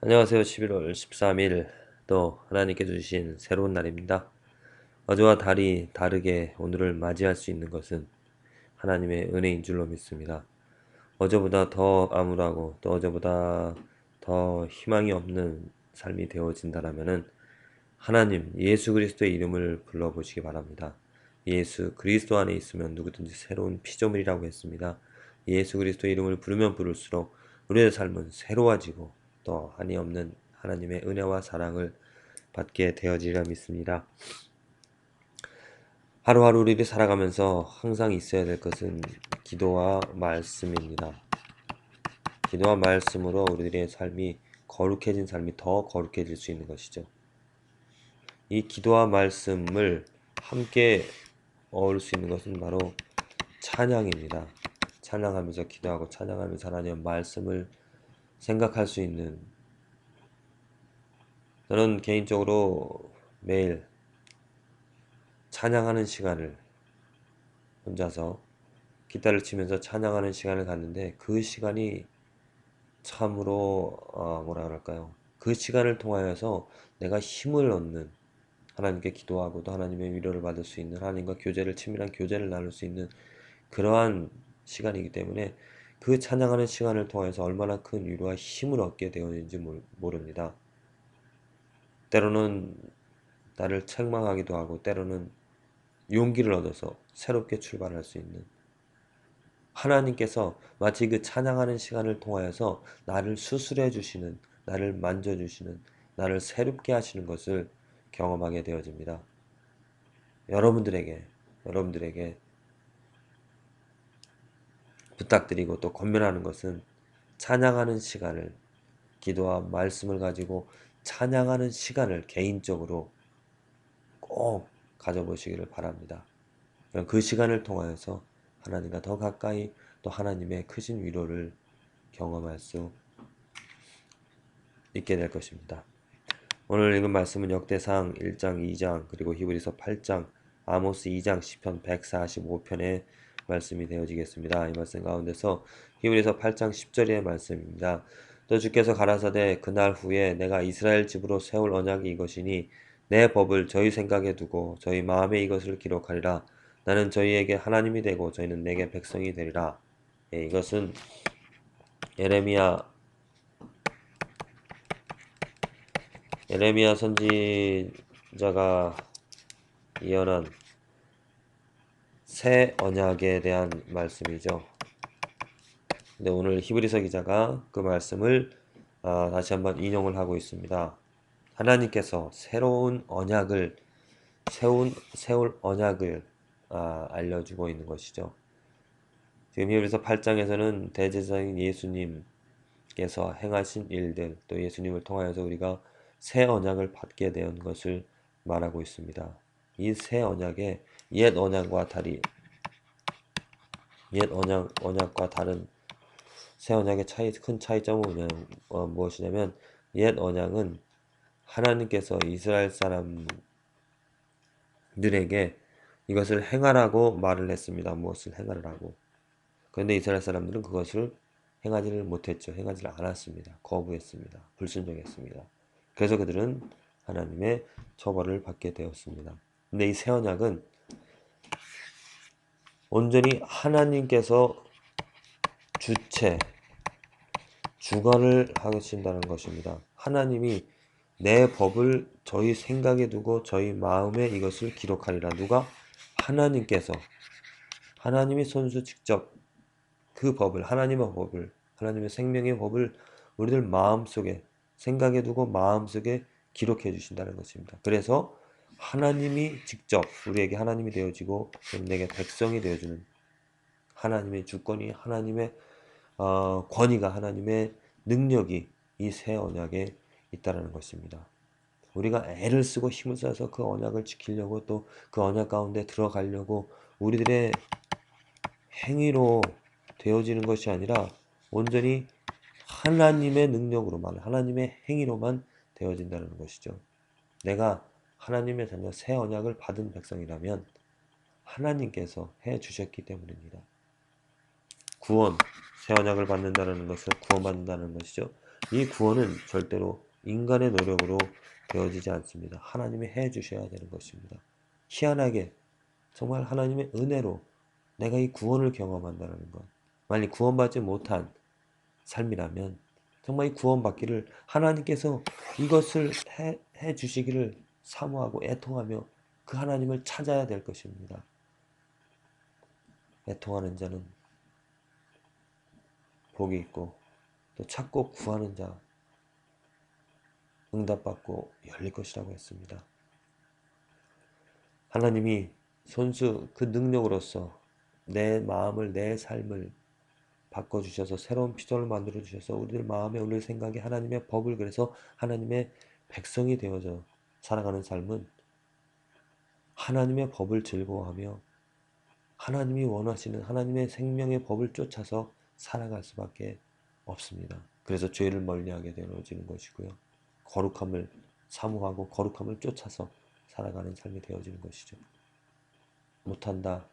안녕하세요. 11월 13일 또 하나님께 주신 새로운 날입니다. 어제와 달이 다르게 오늘을 맞이할 수 있는 것은 하나님의 은혜인 줄로 믿습니다. 어제보다 더 암울하고 또 어제보다 더 희망이 없는 삶이 되어진다라면은 하나님 예수 그리스도의 이름을 불러보시기 바랍니다. 예수 그리스도 안에 있으면 누구든지 새로운 피조물이라고 했습니다. 예수 그리스도의 이름을 부르면 부를수록 우리의 삶은 새로워지고 또 한이 없는 하나님의 은혜와 사랑을 받게 되어지리라 믿습니다. 하루하루 우리들이 살아가면서 항상 있어야 될 것은 기도와 말씀입니다. 기도와 말씀으로 우리들의 삶이 거룩해진 삶이 더 거룩해질 수 있는 것이죠. 이 기도와 말씀을 함께 어울 수 있는 것은 바로 찬양입니다. 찬양하면서 기도하고 찬양하면서 하나님의 말씀을 생각할 수 있는, 저는 개인적으로 매일 찬양하는 시간을 혼자서 기타를 치면서 찬양하는 시간을 갖는데, 그 시간이 참으로 뭐라 그럴까요? 그 시간을 통하여서 내가 힘을 얻는, 하나님께 기도하고 또 하나님의 위로를 받을 수 있는, 하나님과 친밀한 교제를 나눌 수 있는 그러한 시간이기 때문에 그 찬양하는 시간을 통해서 얼마나 큰 위로와 힘을 얻게 되었는지 모릅니다. 때로는 나를 책망하기도 하고 때로는 용기를 얻어서 새롭게 출발할 수 있는, 하나님께서 마치 그 찬양하는 시간을 통하여서 나를 수술해 주시는, 나를 만져주시는, 나를 새롭게 하시는 것을 경험하게 되어집니다. 여러분들에게 부탁드리고 또 권면하는 것은 찬양하는 시간을, 기도와 말씀을 가지고 찬양하는 시간을 개인적으로 꼭 가져보시기를 바랍니다. 그 시간을 통하여서 하나님과 더 가까이 또 하나님의 크신 위로를 경험할 수 있게 될 것입니다. 오늘 읽은 말씀은 역대상 1장, 2장, 그리고 히브리서 8장, 아모스 2장, 시편 145편의 말씀이 되어지겠습니다. 이 말씀 가운데서 히브리서 8장 10절의 말씀입니다. 또 주께서 가라사대 그날 후에 내가 이스라엘 집으로 세울 언약이 이것이니 내 법을 저희 생각에 두고 저희 마음에 이것을 기록하리라. 나는 저희에게 하나님이 되고 저희는 내게 백성이 되리라. 이것은 예레미야 선지자가 예언한 새 언약에 대한 말씀이죠. 근데 오늘 히브리서 기자가 그 말씀을 다시 한번 인용을 하고 있습니다. 하나님께서 새로운 언약을 세울 언약을 알려주고 있는 것이죠. 지금 히브리서 8장에서는 대제사장인 예수님께서 행하신 일들, 또 예수님을 통하여서 우리가 새 언약을 받게 된 것을 말하고 있습니다. 이 새 언약의 옛 언약과 다른 새 언약의 큰 차이점은 무엇이냐면, 옛 언약은 하나님께서 이스라엘 사람들에게 이것을 행하라고 말을 했습니다. 무엇을 행하라고. 그런데 이스라엘 사람들은 그것을 행하지를 못했죠. 행하지를 않았습니다. 거부했습니다. 불순종했습니다. 그래서 그들은 하나님의 처벌을 받게 되었습니다. 근데 이 새 언약은 온전히 하나님께서 주관을 하신다는 것입니다. 하나님이 내 법을 저희 생각에 두고 저희 마음에 이것을 기록하리라. 누가? 하나님께서, 하나님이 손수 직접 그 법을, 하나님의 생명의 법을 우리들 마음속에, 생각에 두고 마음속에 기록해 주신다는 것입니다. 그래서 하나님이 직접 우리에게 하나님이 되어지고 내게 백성이 되어주는, 하나님의 주권이, 하나님의 권위가, 하나님의 능력이 이 새 언약에 있다는 것입니다. 우리가 애를 쓰고 힘을 써서 그 언약을 지키려고 또 그 언약 가운데 들어가려고 우리들의 행위로 되어지는 것이 아니라 온전히 하나님의 능력으로만, 하나님의 행위로만 되어진다는 것이죠. 내가 하나님의 자녀, 새 언약을 받은 백성이라면 하나님께서 해 주셨기 때문입니다. 구원, 새 언약을 받는다는 것은 구원받는다는 것이죠. 이 구원은 절대로 인간의 노력으로 되어지지 않습니다. 하나님이 해 주셔야 되는 것입니다. 희한하게 정말 하나님의 은혜로 내가 이 구원을 경험한다는 것. 만약 구원받지 못한 삶이라면 정말 이 구원받기를 하나님께서 이것을 해 주시기를 사모하고 애통하며 그 하나님을 찾아야 될 것입니다. 애통하는 자는 복이 있고 또 찾고 구하는 자 응답받고 열릴 것이라고 했습니다. 하나님이 손수 그 능력으로서 내 마음을 내 삶을 바꿔주셔서 새로운 피조를 만들어주셔서 우리들 마음에 우리 생각에 하나님의 법을 그래서 하나님의 백성이 되어져 살아가는 삶은 하나님의 법을 즐거워하며 하나님이 원하시는 하나님의 생명의 법을 쫓아서 살아갈 수밖에 없습니다. 그래서 죄를 멀리하게 되어지는 것이고요. 거룩함을 사모하고 거룩함을 쫓아서 살아가는 삶이 되어지는 것이죠. 못한다.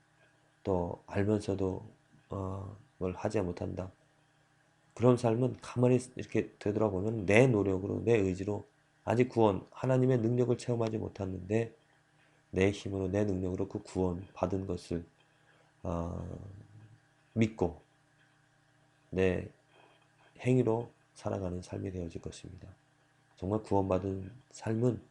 또 알면서도 뭘 하지 못한다. 그런 삶은 가만히 이렇게 되돌아보면 내 노력으로 내 의지로 아직 구원 하나님의 능력을 체험하지 못했는데 내 힘으로 내 능력으로 그 구원 받은 것을 믿고 내 행위로 살아가는 삶이 되어질 것입니다. 정말 구원받은 삶은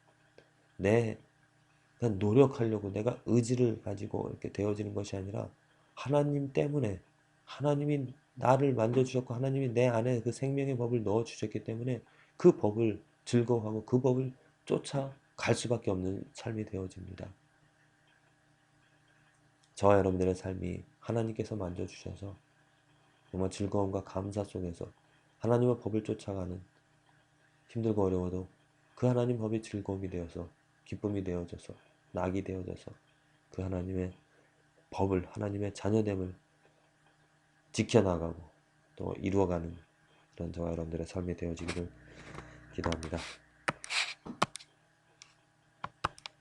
내가 노력하려고 내가 의지를 가지고 이렇게 되어지는 것이 아니라 하나님 때문에 하나님이 나를 만져주셨고 하나님이 내 안에 그 생명의 법을 넣어주셨기 때문에 그 법을 즐거워하고 그 법을 쫓아갈 수밖에 없는 삶이 되어집니다. 저와 여러분들의 삶이 하나님께서 만져주셔서 정말 즐거움과 감사 속에서 하나님의 법을 쫓아가는 힘들고 어려워도 그 하나님 법이 즐거움이 되어서 기쁨이 되어져서 낙이 되어져서 그 하나님의 법을 하나님의 자녀됨을 지켜나가고 또 이루어가는 그런 저와 여러분들의 삶이 되어지기를 기도합니다.